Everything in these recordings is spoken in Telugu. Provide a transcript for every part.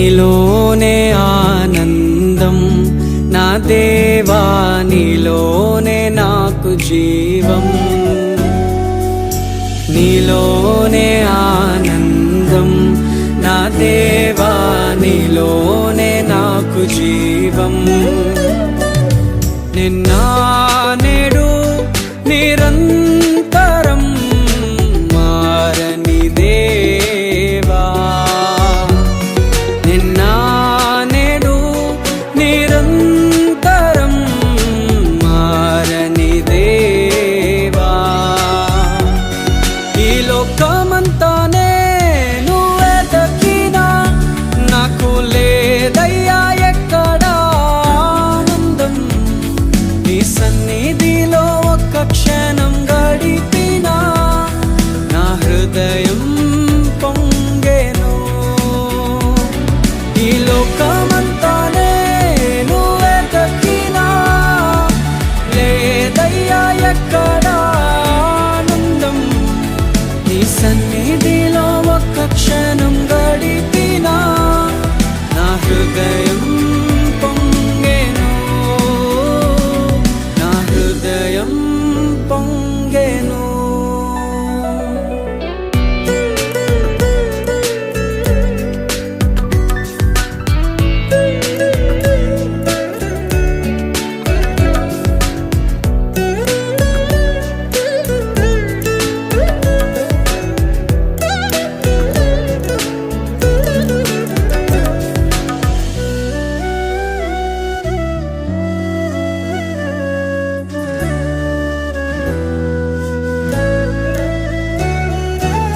నీలోనే ఆనందం నా దేవా, నీలోనే నాకు జీవం. నీలోనే ఆనందం నా దేవా, నీలోనే నాకు జీవం. నిన్న నేడు నిరంతరం మారని దేవా, నిన్న నేడు నిరంతరం మారని దేవా. ఈ లోకమంతానే నువ్వే దక్కినా నాకు లేదయ్యా ఎక్కడ ఆనందం. నీ సన్నిధిలో ఒక్క క్షణం గడిపినా నా హృదయం పొంగెను. ఈ లోకమంతానే నువ్వే దక్కినా లేదయ్యా ఎక్కడ ఆనందం. నీ సన్నిధిలో ఒక్క క్షణం గడిపినా నా హృదయం పొంగెను. నా హృదయం పొంగెను.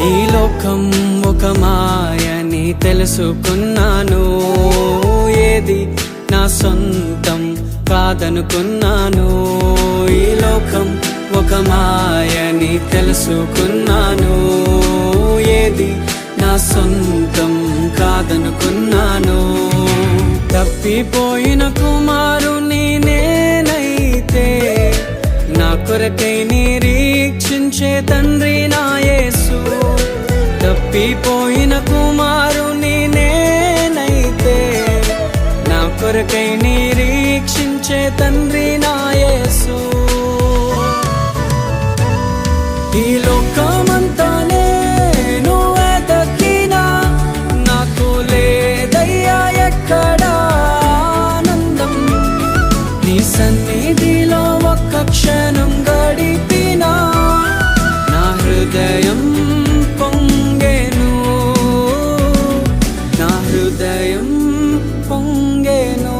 ఈ లోకం ఒక మాయని తెలుసుకున్నాను, ఏది నా సొంతం కాదనుకున్నాను. ఈ లోకం ఒక మాయని తెలుసుకున్నాను, ఏది నా సొంతం కాదనుకున్నాను. తప్పిపోయిన కుమారుని నేనైతే నా కొరకై నిరీక్షించే తండ్రి నా యేసు. తప్పిపోయిన కుమారుని నేనైతే నా కొరకై నిరీక్షించే తండ్రి నా యేసు. ఈ లోకమంతానే నువ్వే దక్కినా నాకు లేదయ్యా ఎక్కడ ఆనందం. నీ సన్నిధిలో ఒక్క క్షణం గడిపినా నా హృదయం పొంగెను. నా హృదయం పొంగెను.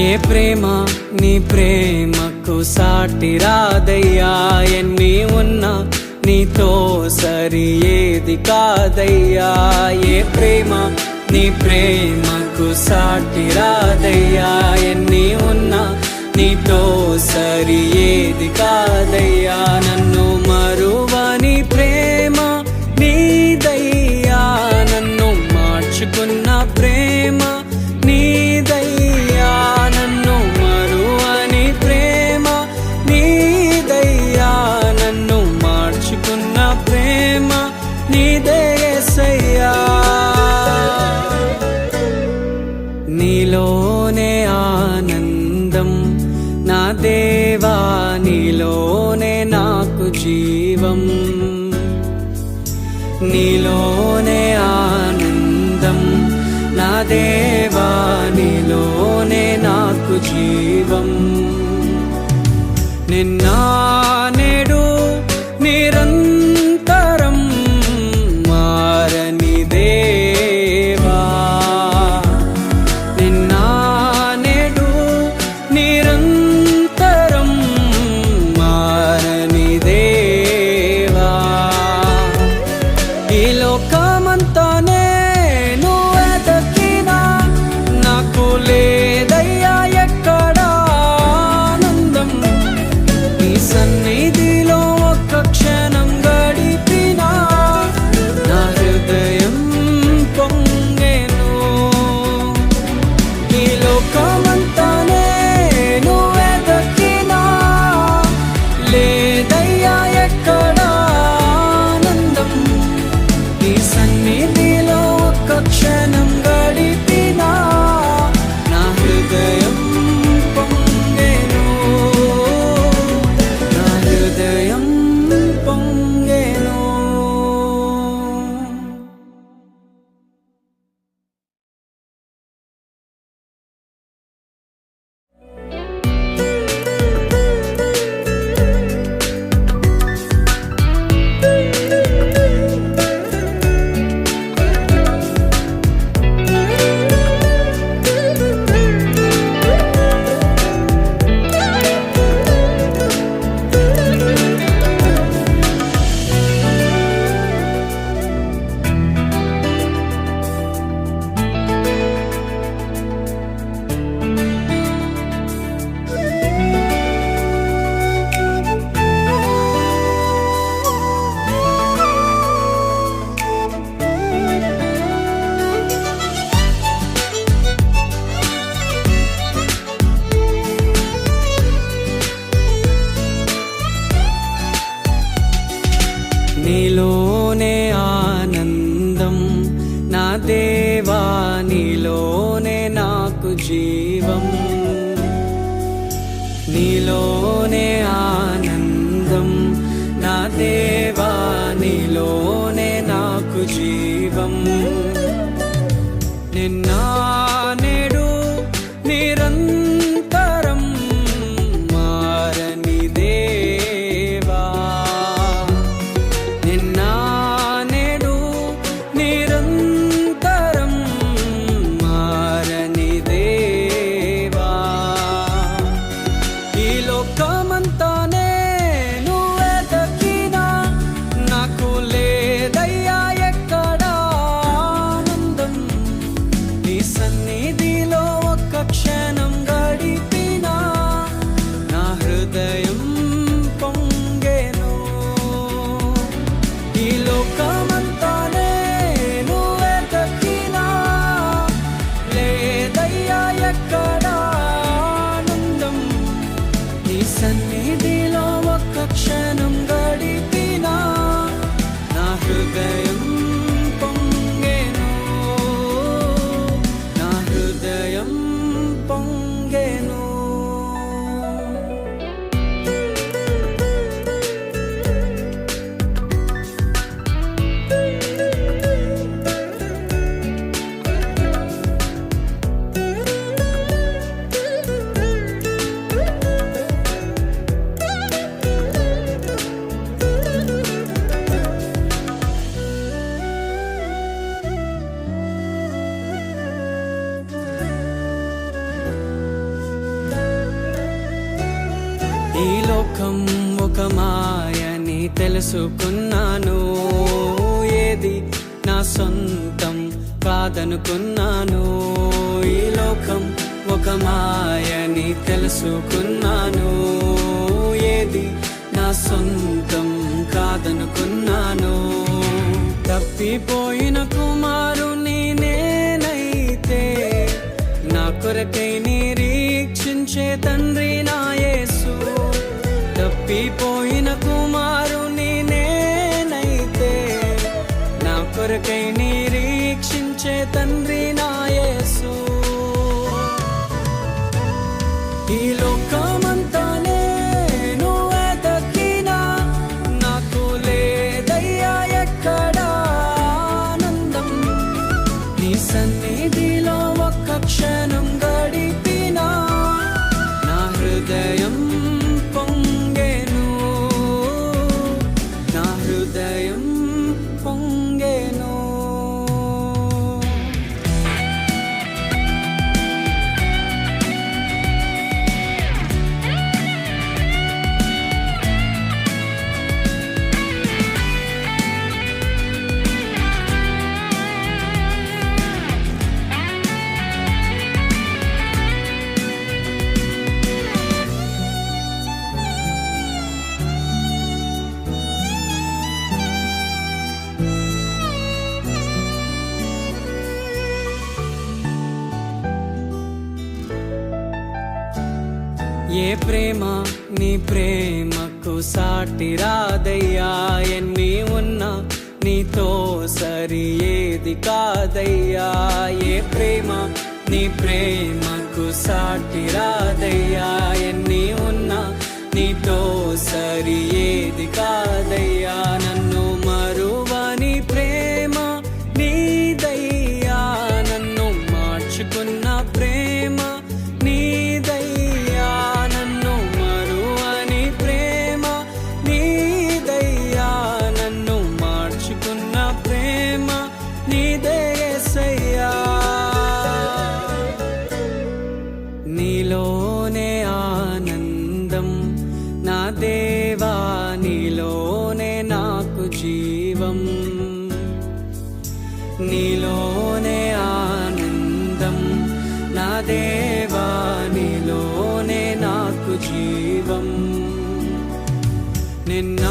ఏ ప్రేమ నీ ప్రేమకు సాటి రాదయ్యా. ఎన్ని ఉన్నా నీతో సరి ఏది కాదయ్యా. ఏ ప్రేమ నీ ప్రేమకు సాటి రాదయ్యా. ఎన్ని ఉన్నా నీతో సరి ఏది కాదయ్యా. నన్ను మరువని ప్రేమ నీదయ్యా. నన్ను మార్చుకున్న ప్రేమ నీదయ్యా. నన్ను మరువని ప్రేమ నీదయ్యా. నన్ను మార్చుకున్న ప్రేమ నీదే యేసయ్యా. నీలోనే ఆనందం నా దేవా, నీలోనే నాకు జీవం. నీలోనే ఆనందం నా దేవా, నీలోనే నాకు జీవం. నిన్న నేడు నిరంతరం మారని దేవా. నిన్న నేడు నిరంతరం మారని దేవా. నా దేవా నీలోనే నాకు జీవం, నీలోనే ఆనందం, నా దేవా నీలోనే నాకు జీవం. నిన్న నేడు నిరంతరం మారని దేవా, నిన్న నేడు నిరంతరం మారని దేవా. ఈ లోకమంతానే నువ్వే దక్కినా నాకు లేదయ్యా ఎక్కడా ఆనందం. నీ సన్నిధిలో ఒక్క క్షణం గడిపినా నా హృదయం పొంగెను. ఈ లోకమంతానే నువ్వే దక్కినా లేదయ్యా ఎక్కడా ఆనందం. నీ సన్నిధిలో ఒక్క క్షణం గడిపినా నా హృదయం పొంగెను, నా హృదయం పొంగెను. ఈ లోకం ఒక మాయని తెలుసుకున్నాను, ఏది నా సొంతం కాదనుకున్నాను. ఈ లోకం ఒక మాయని తెలుసుకున్నాను, ఏది నా సొంతం కాదనుకున్నాను. తప్పిపోయిన కుమారుని నేనైతే నా కొరకై నిరీక్షించే తండ్రి నా యేసు. తప్పిపోయిన కుమారుని నేనైతే నా కొరకై నిరీక్షించే తండ్రి నా యేసు. ఈ లోకమంతానే నువ్వే దక్కినా నాకు లేదయ్యా ఎక్కడా ఆనందం. నీ సన్నిధిలో ఒక్క క్షణం గడిపినా నా హృదయం పొంగెను, నా హృదయం పొంగెను. ఏ ప్రేమ నీ ప్రేమకు సాటి రాదయ్యా, ఎన్ని ఉన్నా నీతో సరి ఏది కాదయ్యా. ఏ ప్రేమ నీ ప్రేమకు సాటి రాదయ్యా, ఎన్ని ఉన్నా నీతో సరి ఏది కాదయ్యా. నన్ను మరువని ప్రేమ నీదయ్యా, నన్ను మార్చుకున్న ప్రేమ నీదయ్యా. నన్ను మరువని ప్రేమ నీదయ్యా, నన్ను మార్చుకున్న ప్రేమ నీదే యేసయ్యా. నీలోనే ఆనందం, నా దేవా నీలోనే నాకు జీవం, నీలోనే ఆనందం, నా దేవా నీలోనే నాకు జీవం. నిన్న